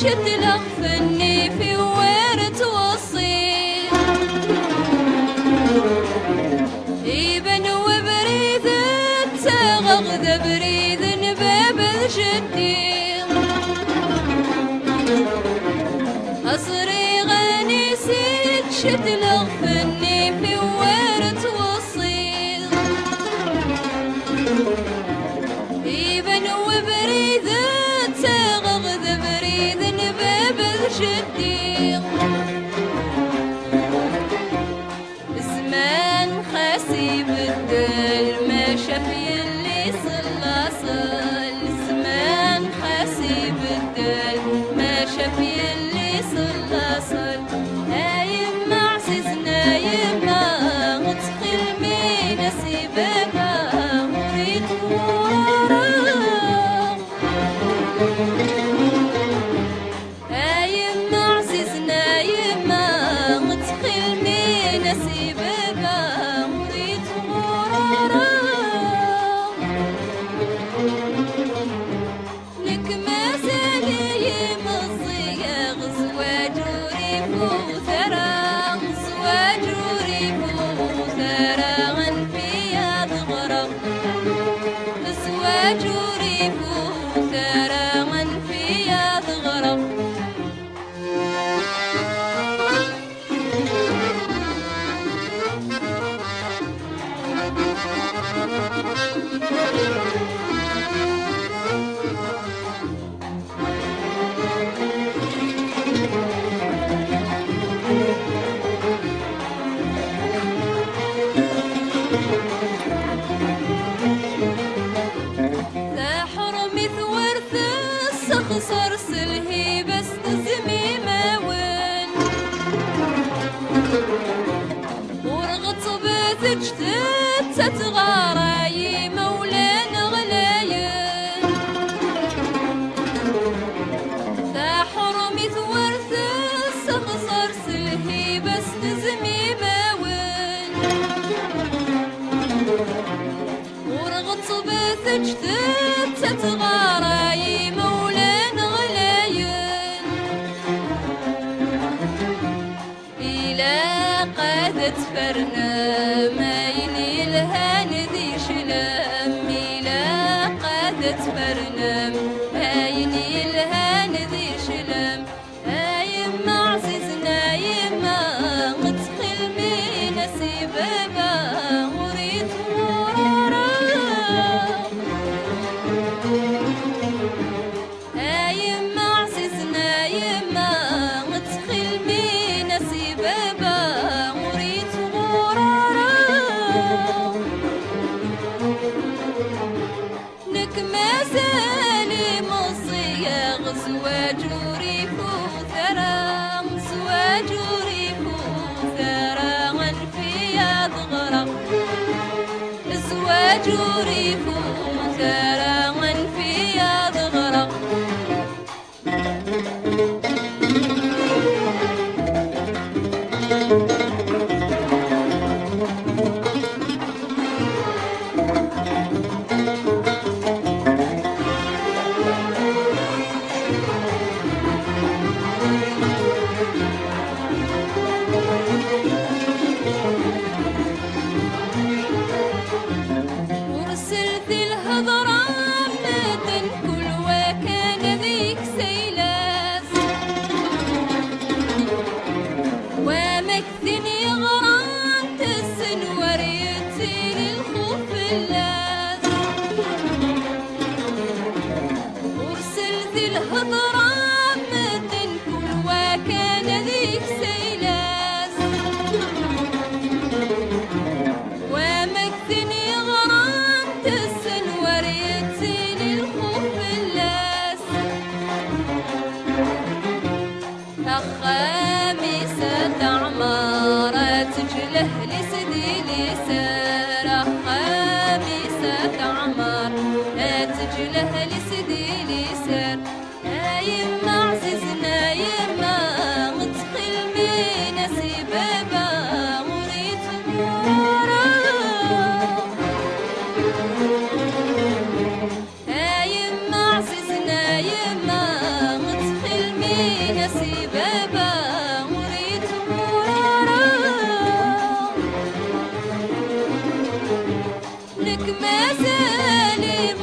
شد لغفني في ورد وصيل إيبن وبريد تغغد بريد باب الجديد أصري غني سيد شد لغفني في ورد وصيل إيبن وبريد تغغد بريد باب الجديد زمان خاسي بدل ما شاف يلي صلى صل زمان خاسي بدل ما شاف يلي صلى صل هايم عزيزنا يما غتقل من سيبابا مريد خسر سلهي بس تزمي ماون ورغط بتجتت تتغاري مولانا غلاين ذا حرمي ثورث خسر سلهي بس تزمي ماون ورغط بتجتت تتغاري مولانا قادت فرنا ما ينيلها ندي شلام ميلا قادت فرنا ما ينيلها ندي شلام يما عزيزنا يما غتقل من سبابا مريد مرارا يما عزيزنا يما غتقل من سبابا زواجوري فوثرا زواجوري فوثرا في ضغرا زواجوري فوثرا في ضغرا ورسلت خميسة عمارة تجله لسدي لسارة خميسة عمار تجله لسدي لسار يما عزيزنا يما مدخل من سبابة وريت مورا يما عزيزنا يما مدخل من سبابة وريت مورا لك ما زالي